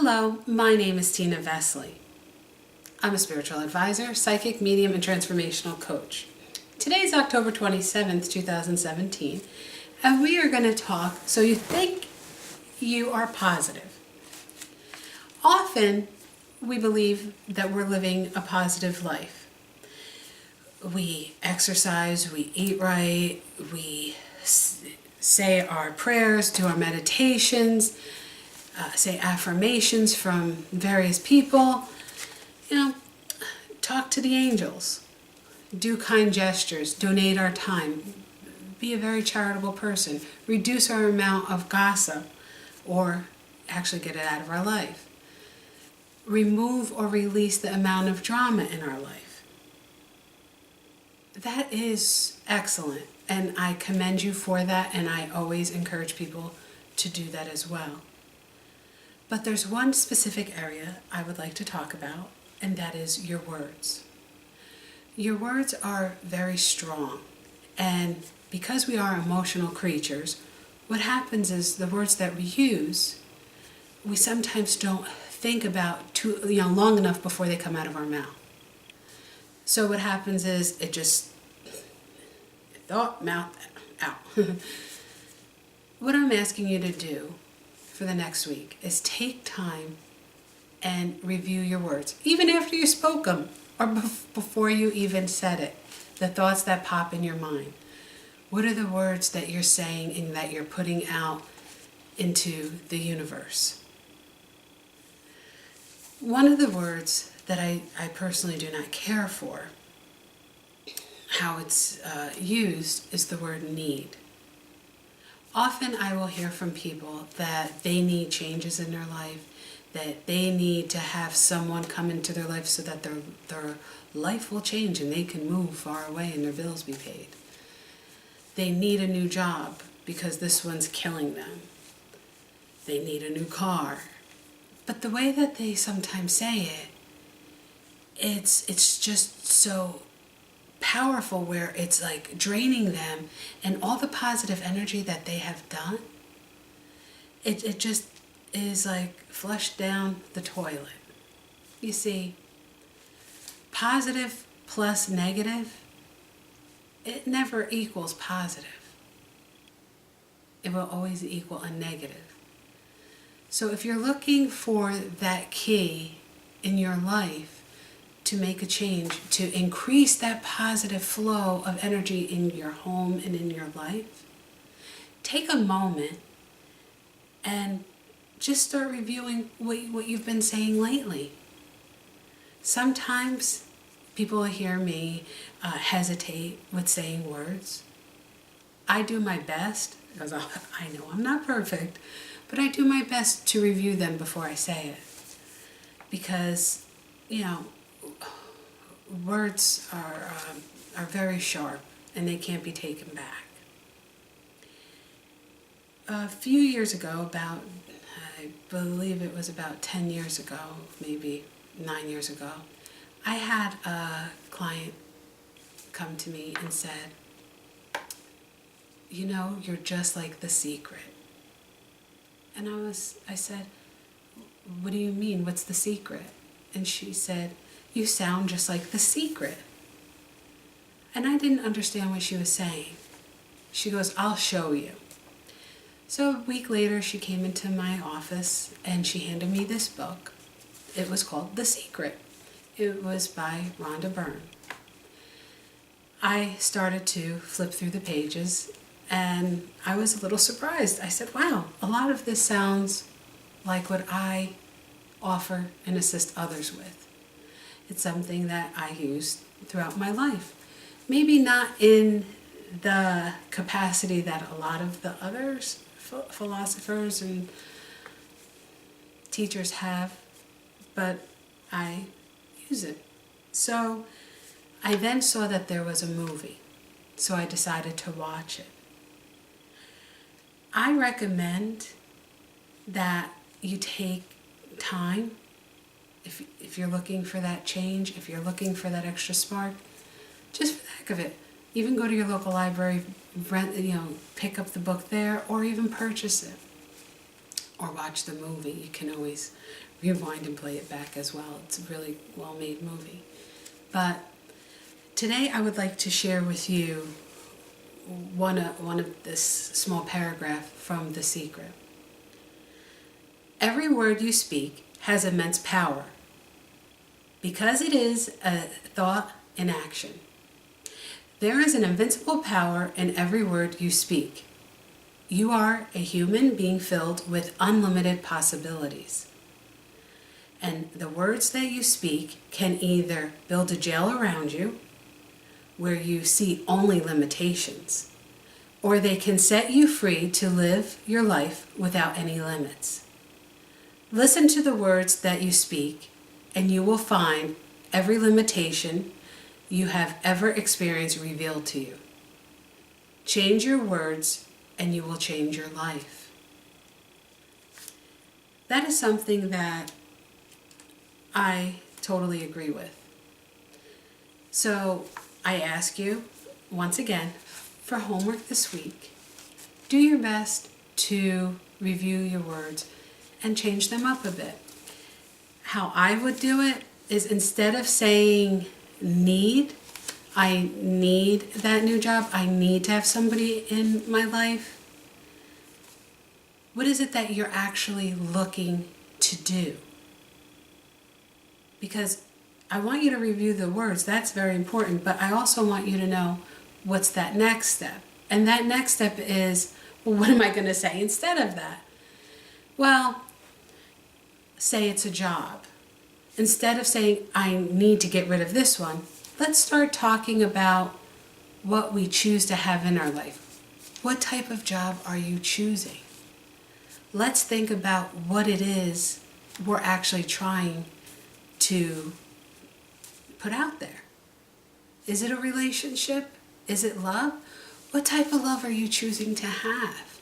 Hello, my name is Tina Vesely. I'm a spiritual advisor, psychic, medium, and transformational coach. Today is October 27th, 2017, and we are going to talk so you think you are positive. Often, we believe that we're living a positive life. We exercise, we eat right, we say our prayers, do our meditations, say affirmations from various people, talk to the angels, do kind gestures, donate our time, be a very charitable person, reduce our amount of gossip, or actually get it out of our life, remove or release the amount of drama in our life. That is excellent, and I commend you for that, and I always encourage people to do that as well. But there's one specific area I would like to talk about, and that is your words. Your words are very strong, and because we are emotional creatures, what happens is the words that we use, we sometimes don't think about long enough before they come out of our mouth. So what happens is mouth out. What I'm asking you to do for the next week is take time and review your words, even after you spoke them or before you even said it, the thoughts that pop in your mind. What are the words that you're saying and that you're putting out into the universe? One of the words that I personally do not care for, how it's used, is the word need. Often I will hear from people that they need changes in their life, that they need to have someone come into their life so that their life will change and they can move far away and their bills be paid. They need a new job because this one's killing them. They need a new car. But the way that they sometimes say it, it's just so powerful where it's like draining them, and all the positive energy that they have done, it just is like flushed down the toilet. You see, positive plus negative, it never equals positive. It will always equal a negative. So if you're looking for that key in your life to make a change, to increase that positive flow of energy in your home and in your life, take a moment and just start reviewing what you've been saying lately. Sometimes people hear me hesitate with saying words. I do my best, because I know I'm not perfect, but I do my best to review them before I say it. Because, words are very sharp and they can't be taken back. A few years ago, I believe it was about 10 years ago, maybe 9 years ago, I had a client come to me and said, you're just like The Secret. And I said, what do you mean? What's the secret? And she said, you sound just like The Secret. And I didn't understand what she was saying. She goes, I'll show you. So a week later, she came into my office and she handed me this book. It was called The Secret. It was by Rhonda Byrne. I started to flip through the pages and I was a little surprised. I said, wow, a lot of this sounds like what I offer and assist others with. It's something that I use throughout my life. Maybe not in the capacity that a lot of the others, philosophers and teachers have, but I use it. So I then saw that there was a movie, so I decided to watch it. I recommend that you take time if you're looking for that change, if you're looking for that extra spark, just for the heck of it. Even go to your local library, pick up the book there, or even purchase it. or watch the movie. You can always rewind and play it back as well. It's a really well-made movie. But today I would like to share with you one of this small paragraph from The Secret. Every word you speak has immense power because it is a thought in action. There is an invincible power in every word you speak. You are a human being filled with unlimited possibilities. And the words that you speak can either build a jail around you, where you see only limitations, or they can set you free to live your life without any limits. Listen to the words that you speak, and you will find every limitation you have ever experienced revealed to you. Change your words, and you will change your life. That is something that I totally agree with. So I ask you, once again, for homework this week, do your best to review your words and change them up a bit. How I would do it is, instead of saying need, I need that new job, I need to have somebody in my life, what is it that you're actually looking to do? Because I want you to review the words, that's very important, but I also want you to know what's that next step. And that next step is, well, what am I going to say instead of that? Well, say it's a job. Instead of saying, I need to get rid of this one, let's start talking about what we choose to have in our life. What type of job are you choosing? Let's think about what it is we're actually trying to put out there. Is it a relationship? Is it love? What type of love are you choosing to have?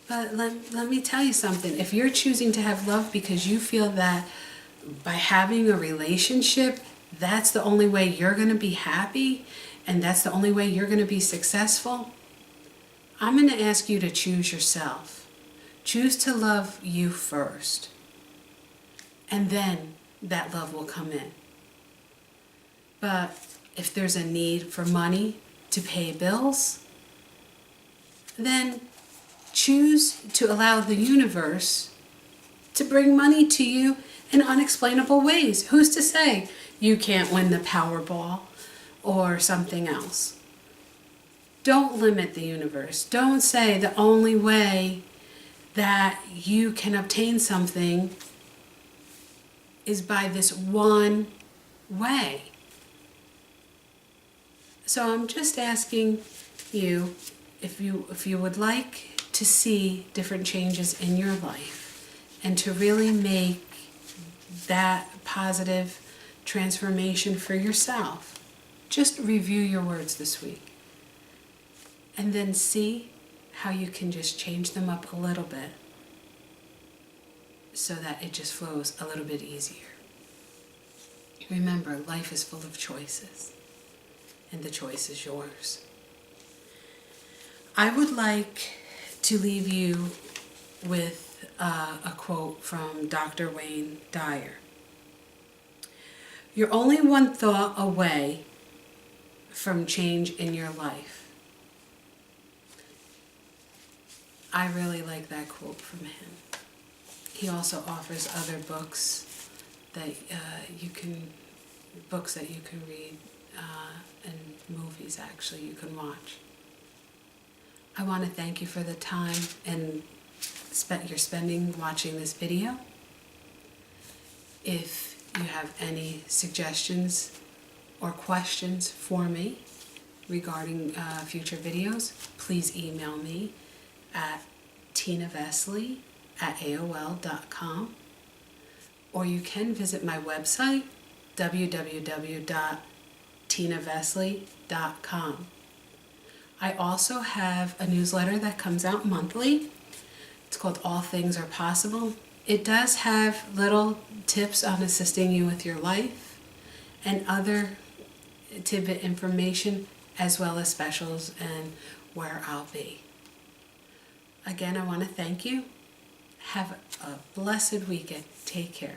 But let me tell you something. If you're choosing to have love because you feel that by having a relationship, that's the only way you're going to be happy and that's the only way you're going to be successful, I'm going to ask you to choose yourself. Choose to love you first. And then that love will come in. But if there's a need for money to pay bills, then choose to allow the universe to bring money to you in unexplainable ways. Who's to say you can't win the Powerball or something else? Don't limit the universe. Don't say the only way that you can obtain something is by this one way. So I'm just asking you if you would like to see different changes in your life and to really make that positive transformation for yourself, just review your words this week and then see how you can just change them up a little bit so that it just flows a little bit easier. Remember, life is full of choices, and the choice is yours. I would like to leave you with a quote from Dr. Wayne Dyer. You're only one thought away from change in your life. I really like that quote from him. He also offers other books that you can read and movies actually you can watch. I want to thank you for the time and you're spending watching this video. If you have any suggestions or questions for me regarding future videos, please email me at tinavesley@aol.com, or you can visit my website www.tinavesley.com. I also have a newsletter that comes out monthly. It's called All Things Are Possible. It does have little tips on assisting you with your life and other tidbit information, as well as specials and where I'll be. Again, I want to thank you. Have a blessed weekend. Take care.